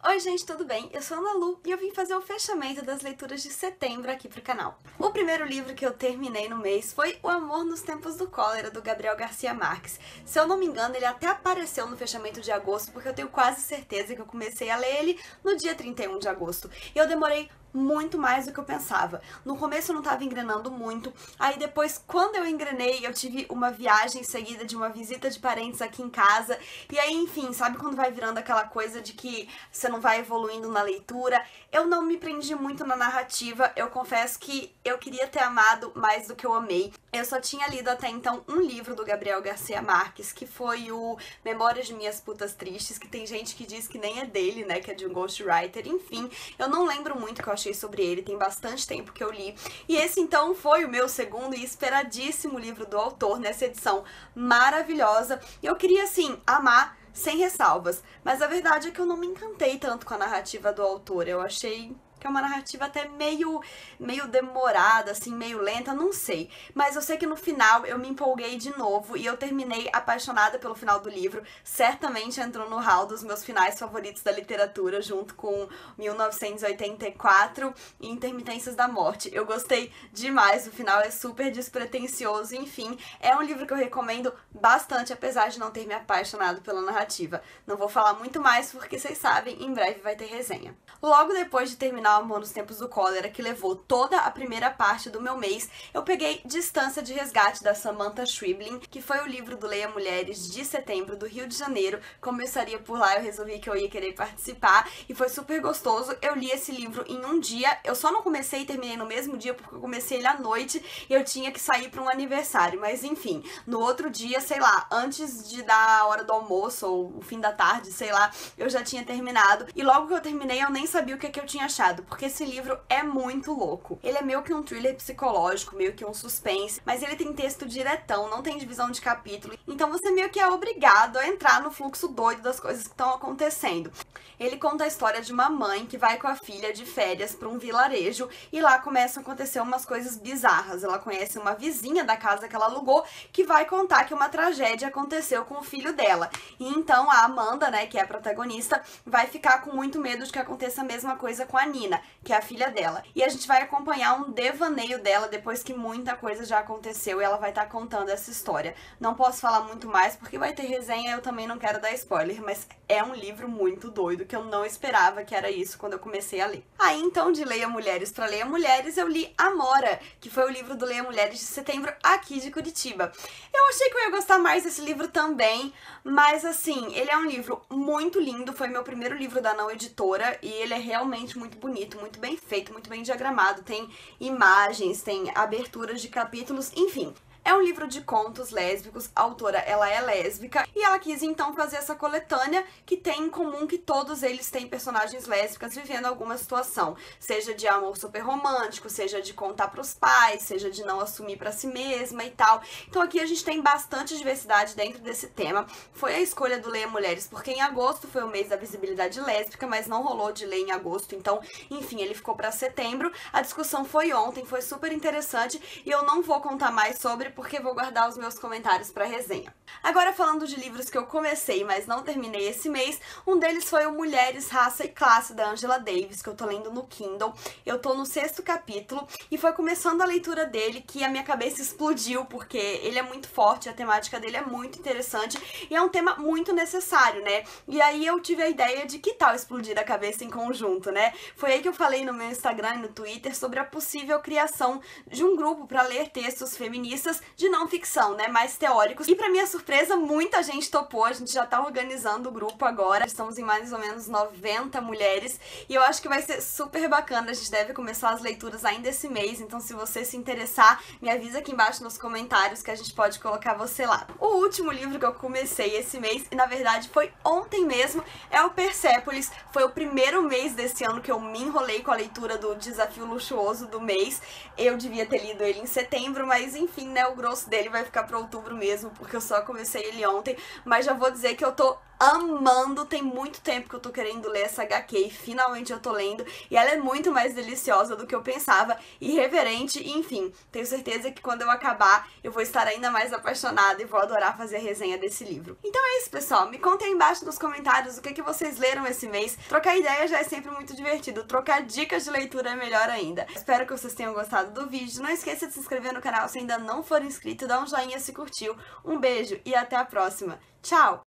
Oi gente, tudo bem? Eu sou a Ana Lu e eu vim fazer o fechamento das leituras de setembro aqui pro canal. O primeiro livro que eu terminei no mês foi O Amor nos Tempos do Cólera, do Gabriel Garcia Marques. Se eu não me engano, ele até apareceu no fechamento de agosto, porque eu tenho quase certeza que eu comecei a ler ele no dia 31 de agosto. E eu demorei muito mais do que eu pensava. No começo eu não tava engrenando muito, aí depois, quando eu engrenei, eu tive uma viagem seguida de uma visita de parentes aqui em casa, e aí, enfim, sabe quando vai virando aquela coisa de que você não vai evoluindo na leitura? Eu não me prendi muito na narrativa, eu confesso que eu queria ter amado mais do que eu amei. Eu só tinha lido até então um livro do Gabriel Garcia Marques, que foi o Memórias de Minhas Putas Tristes, que tem gente que diz que nem é dele, né, que é de um ghostwriter, enfim, eu não lembro muito o que eu achei sobre ele, tem bastante tempo que eu li. E esse então foi o meu segundo e esperadíssimo livro do autor, nessa edição maravilhosa. Eu queria, assim, amar sem ressalvas, mas a verdade é que eu não me encantei tanto com a narrativa do autor, eu achei que é uma narrativa até meio demorada, assim, meio lenta, não sei. Mas eu sei que no final eu me empolguei de novo e eu terminei apaixonada pelo final do livro. Certamente entrou no hall dos meus finais favoritos da literatura, junto com 1984 e Intermitências da Morte. Eu gostei demais, o final é super despretensioso, enfim, é um livro que eu recomendo bastante, apesar de não ter me apaixonado pela narrativa. Não vou falar muito mais porque vocês sabem, em breve vai ter resenha. Logo depois de terminar O Amor nos Tempos do Cólera, que levou toda a primeira parte do meu mês, eu peguei Distância de Resgate, da Samantha Schweblin, que foi o livro do Leia Mulheres de setembro, do Rio de Janeiro. Como eu estaria por lá, eu resolvi que eu ia querer participar, e foi super gostoso. Eu li esse livro em um dia, eu só não comecei e terminei no mesmo dia, porque eu comecei ele à noite, e eu tinha que sair para um aniversário, mas enfim, no outro dia, sei lá, antes de dar a hora do almoço, ou o fim da tarde, sei lá, eu já tinha terminado, e logo que eu terminei, eu nem sabia o que eu tinha achado, porque esse livro é muito louco. Ele é meio que um thriller psicológico, meio que um suspense, mas ele tem texto diretão, não tem divisão de capítulo, então você meio que é obrigado a entrar no fluxo doido das coisas que estão acontecendo. Ele conta a história de uma mãe que vai com a filha de férias para um vilarejo e lá começam a acontecer umas coisas bizarras. Ela conhece uma vizinha da casa que ela alugou que vai contar que uma tragédia aconteceu com o filho dela. E então a Amanda, né, que é a protagonista, vai ficar com muito medo de que aconteça a mesma coisa com a Nina, que é a filha dela. E a gente vai acompanhar um devaneio dela depois que muita coisa já aconteceu e ela vai estar contando essa história. Não posso falar muito mais porque vai ter resenha e eu também não quero dar spoiler, mas é um livro muito doido que eu não esperava que era isso quando eu comecei a ler. Aí então, de Leia Mulheres para Leia Mulheres, eu li Amora, que foi o livro do Leia Mulheres de setembro aqui de Curitiba. Eu achei que eu ia gostar mais desse livro também, mas assim, ele é um livro muito lindo, foi meu primeiro livro da Não Editora e ele é realmente muito bonito, muito bem feito, muito bem diagramado, tem imagens, tem aberturas de capítulos, enfim. É um livro de contos lésbicos, a autora ela é lésbica e ela quis então fazer essa coletânea que tem em comum que todos eles têm personagens lésbicas vivendo alguma situação, seja de amor super romântico, seja de contar pros pais, seja de não assumir pra si mesma e tal. Então aqui a gente tem bastante diversidade dentro desse tema. Foi a escolha do Leia Mulheres porque em agosto foi o mês da visibilidade lésbica, mas não rolou de ler em agosto, então enfim, ele ficou pra setembro. A discussão foi ontem, foi super interessante e eu não vou contar mais sobre porque vou guardar os meus comentários para resenha. Agora falando de livros que eu comecei, mas não terminei esse mês, um deles foi o Mulheres, Raça e Classe, da Angela Davis, que eu tô lendo no Kindle. Eu tô no 6º capítulo e foi começando a leitura dele que a minha cabeça explodiu, porque ele é muito forte, a temática dele é muito interessante e é um tema muito necessário, né? E aí eu tive a ideia de que tal explodir a cabeça em conjunto, né? Foi aí que eu falei no meu Instagram e no Twitter sobre a possível criação de um grupo para ler textos feministas de não ficção, né, mais teóricos. E pra minha surpresa, muita gente topou, a gente já tá organizando o grupo agora, estamos em mais ou menos 90 mulheres, e eu acho que vai ser super bacana, a gente deve começar as leituras ainda esse mês, então se você se interessar, me avisa aqui embaixo nos comentários que a gente pode colocar você lá. O último livro que eu comecei esse mês, e na verdade foi ontem mesmo, é o Persépolis. Foi o primeiro mês desse ano que eu me enrolei com a leitura do Desafio Luxuoso do mês. Eu devia ter lido ele em setembro, mas enfim, né, o grosso dele vai ficar para outubro mesmo, porque eu só comecei ele ontem, mas já vou dizer que eu tô amando, tem muito tempo que eu tô querendo ler essa HQ e finalmente eu tô lendo, e ela é muito mais deliciosa do que eu pensava, irreverente, e enfim, tenho certeza que quando eu acabar eu vou estar ainda mais apaixonada e vou adorar fazer a resenha desse livro. Então é isso, pessoal, me contem aí embaixo nos comentários o que vocês leram esse mês. Trocar ideia já é sempre muito divertido, trocar dicas de leitura é melhor ainda. Espero que vocês tenham gostado do vídeo, não esqueça de se inscrever no canal se ainda não for inscrito, dá um joinha se curtiu, um beijo e até a próxima. Tchau!